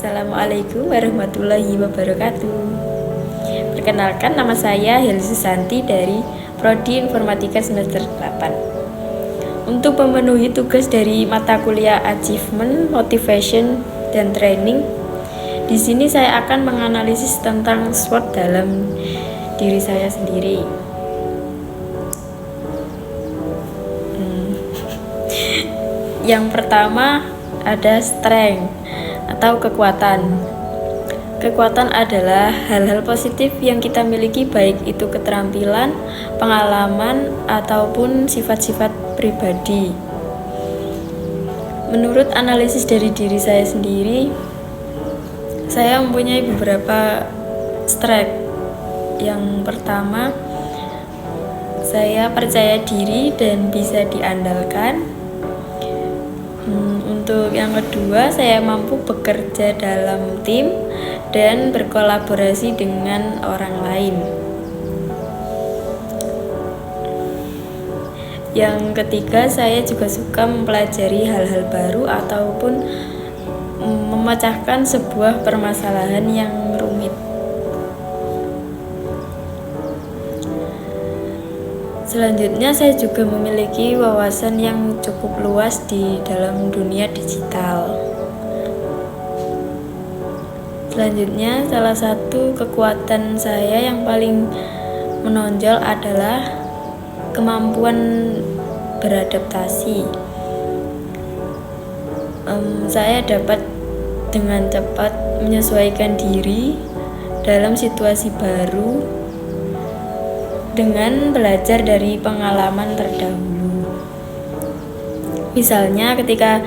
Assalamualaikum warahmatullahi wabarakatuh. Perkenalkan, nama saya Heli Susanti dari Prodi Informatika semester 8. Untuk memenuhi tugas dari mata kuliah Achievement, Motivation, dan Training, di sini saya akan menganalisis tentang SWOT dalam diri saya sendiri. Yang pertama ada strength atau kekuatan. Kekuatan adalah hal-hal positif yang kita miliki, baik itu keterampilan, pengalaman, ataupun sifat-sifat pribadi. Menurut analisis dari diri saya sendiri, saya mempunyai beberapa strength. Yang pertama, saya percaya diri dan bisa diandalkan. Untuk yang kedua, saya mampu bekerja dalam tim dan berkolaborasi dengan orang lain. Yang ketiga, saya juga suka mempelajari hal-hal baru ataupun memecahkan sebuah permasalahan yang rumit. Selanjutnya, saya juga memiliki wawasan yang cukup luas di dalam dunia digital. Selanjutnya, salah satu kekuatan saya yang paling menonjol adalah kemampuan beradaptasi. Saya dapat dengan cepat menyesuaikan diri dalam situasi baru dengan belajar dari pengalaman terdahulu. Misalnya ketika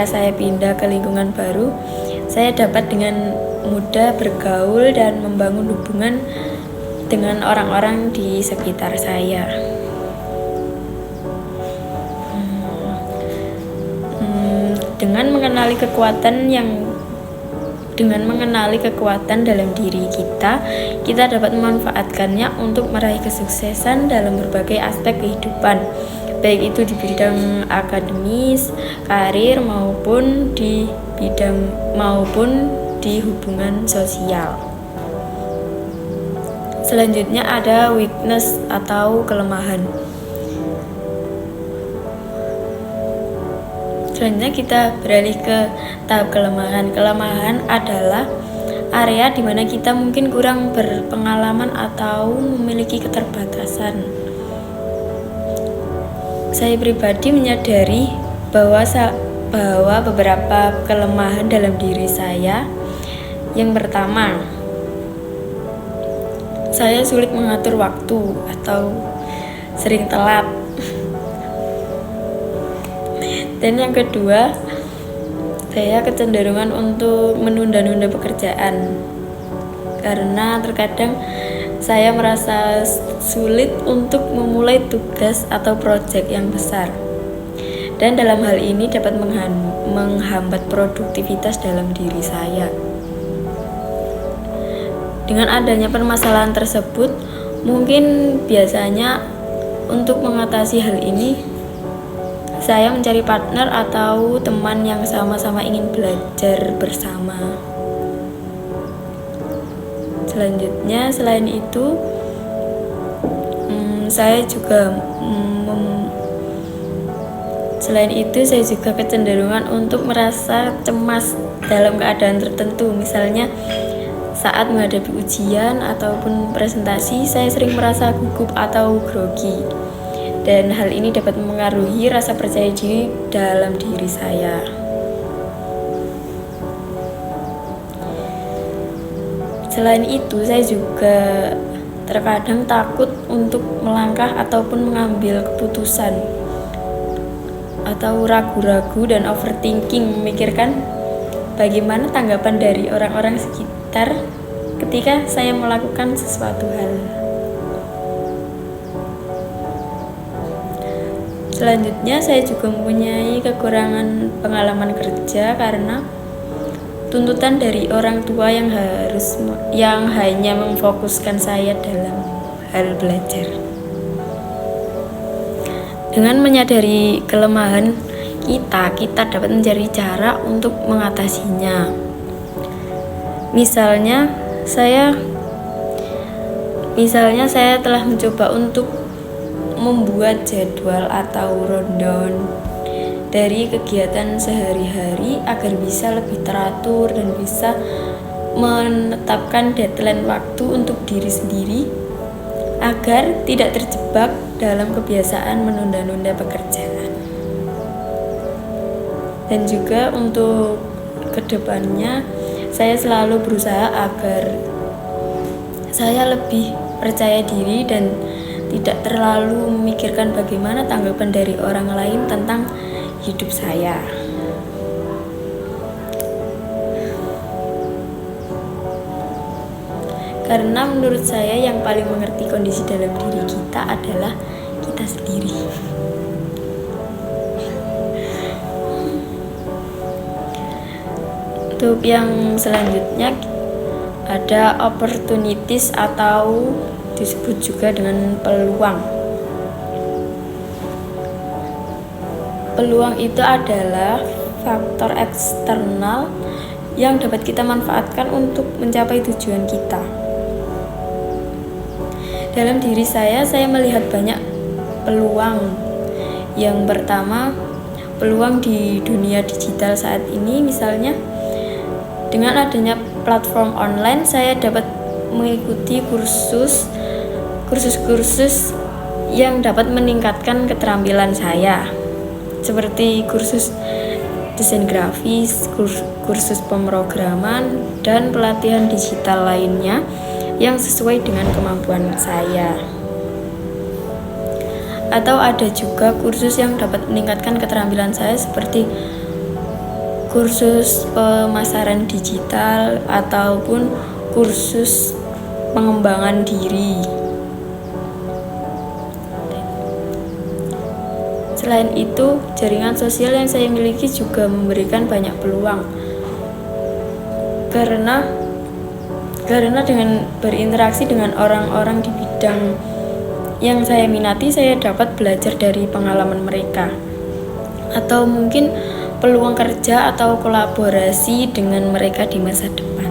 saya pindah ke lingkungan baru, saya dapat dengan mudah bergaul dan membangun hubungan dengan orang-orang di sekitar saya. Dengan mengenali kekuatan dalam diri kita dapat memanfaatkannya untuk meraih kesuksesan dalam berbagai aspek kehidupan, baik itu di bidang akademis, karir, maupun di hubungan sosial. Selanjutnya ada weakness atau kelemahan. Selanjutnya kita beralih ke tahap kelemahan. Kelemahan adalah area di mana kita mungkin kurang berpengalaman atau memiliki keterbatasan. Saya pribadi menyadari bahwa beberapa kelemahan dalam diri saya. Yang pertama, saya sulit mengatur waktu atau sering telat. Dan yang kedua, saya kecenderungan untuk menunda-nunda pekerjaan karena terkadang saya merasa sulit untuk memulai tugas atau proyek yang besar, dan dalam hal ini dapat menghambat produktivitas dalam diri saya. Dengan adanya permasalahan tersebut, mungkin biasanya untuk mengatasi hal ini saya mencari partner atau teman yang sama-sama ingin belajar bersama. Selanjutnya, selain itu, saya juga kecenderungan untuk merasa cemas dalam keadaan tertentu. Misalnya, saat menghadapi ujian ataupun presentasi, saya sering merasa gugup atau grogi. Dan hal ini dapat mengaruhi rasa percaya diri dalam diri saya. Selain itu, saya juga terkadang takut untuk melangkah ataupun mengambil keputusan, atau ragu-ragu dan overthinking, memikirkan bagaimana tanggapan dari orang-orang sekitar ketika saya melakukan sesuatu hal. Selanjutnya, saya juga mempunyai kekurangan pengalaman kerja karena tuntutan dari orang tua yang hanya memfokuskan saya dalam hal belajar. Dengan menyadari kelemahan kita dapat mencari cara untuk mengatasinya. Misalnya saya telah mencoba untuk membuat jadwal atau rundown dari kegiatan sehari-hari agar bisa lebih teratur dan bisa menetapkan deadline waktu untuk diri sendiri agar tidak terjebak dalam kebiasaan menunda-nunda pekerjaan. Dan juga untuk kedepannya saya selalu berusaha agar saya lebih percaya diri dan tidak terlalu memikirkan bagaimana tanggapan dari orang lain tentang hidup saya. Karena menurut saya yang paling mengerti kondisi dalam diri kita adalah kita sendiri. Untuk yang selanjutnya ada opportunities atau disebut juga dengan peluang. Peluang itu adalah faktor eksternal yang dapat kita manfaatkan untuk mencapai tujuan kita. Dalam diri saya melihat banyak peluang. Yang pertama, peluang di dunia digital saat ini, misalnya dengan adanya platform online, saya dapat mengikuti kursus yang dapat meningkatkan keterampilan saya, seperti kursus desain grafis, kursus pemrograman, dan pelatihan digital lainnya yang sesuai dengan kemampuan saya. Atau ada juga kursus yang dapat meningkatkan keterampilan saya seperti kursus pemasaran digital ataupun kursus pengembangan diri. Selain itu, jaringan sosial yang saya miliki juga memberikan banyak peluang. Karena dengan berinteraksi dengan orang-orang di bidang yang saya minati, saya dapat belajar dari pengalaman mereka. Atau mungkin peluang kerja atau kolaborasi dengan mereka di masa depan.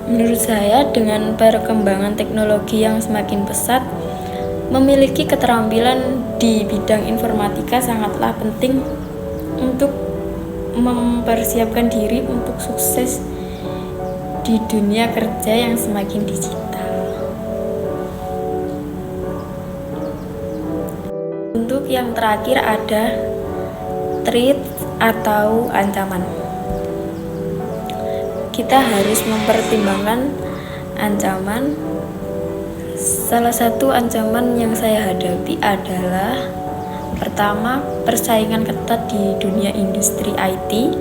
Menurut saya, dengan perkembangan teknologi yang semakin pesat, memiliki keterampilan di bidang informatika sangatlah penting untuk mempersiapkan diri untuk sukses di dunia kerja yang semakin digital. Untuk yang terakhir ada threat atau ancaman. Kita harus mempertimbangkan ancaman. Salah satu ancaman yang saya hadapi adalah pertama, persaingan ketat di dunia industri IT.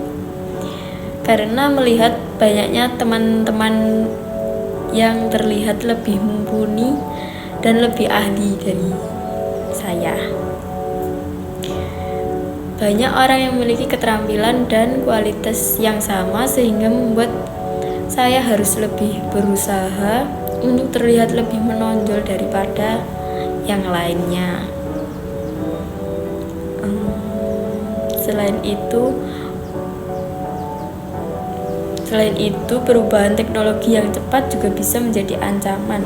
Karena melihat banyaknya teman-teman yang terlihat lebih mumpuni dan lebih ahli dari saya. Banyak orang yang memiliki keterampilan dan kualitas yang sama sehingga membuat saya harus lebih berusaha untuk terlihat lebih menonjol daripada yang lainnya. Selain itu, perubahan teknologi yang cepat juga bisa menjadi ancaman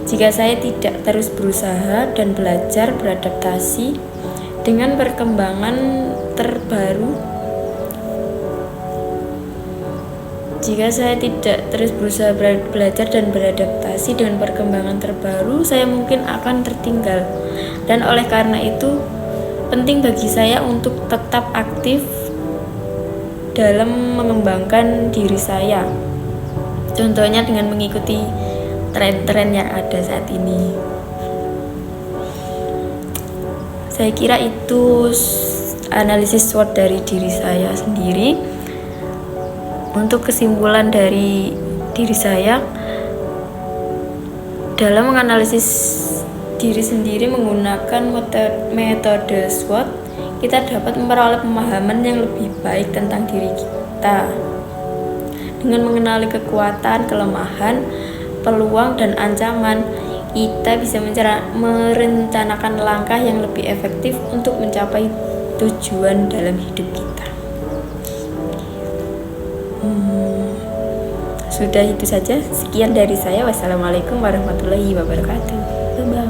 jika saya tidak terus berusaha dan belajar beradaptasi dengan perkembangan terbaru. Jika saya tidak terus berusaha belajar dan beradaptasi dengan perkembangan terbaru, saya mungkin akan tertinggal. Dan oleh karena itu, penting bagi saya untuk tetap aktif dalam mengembangkan diri saya. Contohnya dengan mengikuti tren-tren yang ada saat ini. Saya kira itu analisis SWOT dari diri saya sendiri. Untuk kesimpulan dari diri saya, dalam menganalisis diri sendiri menggunakan metode SWOT, kita dapat memperoleh pemahaman yang lebih baik tentang diri kita. Dengan mengenali kekuatan, kelemahan, peluang, dan ancaman, kita bisa merencanakan langkah yang lebih efektif untuk mencapai tujuan dalam hidup kita. Sudah itu saja. Sekian dari saya. Wassalamualaikum warahmatullahi wabarakatuh. Bye-bye.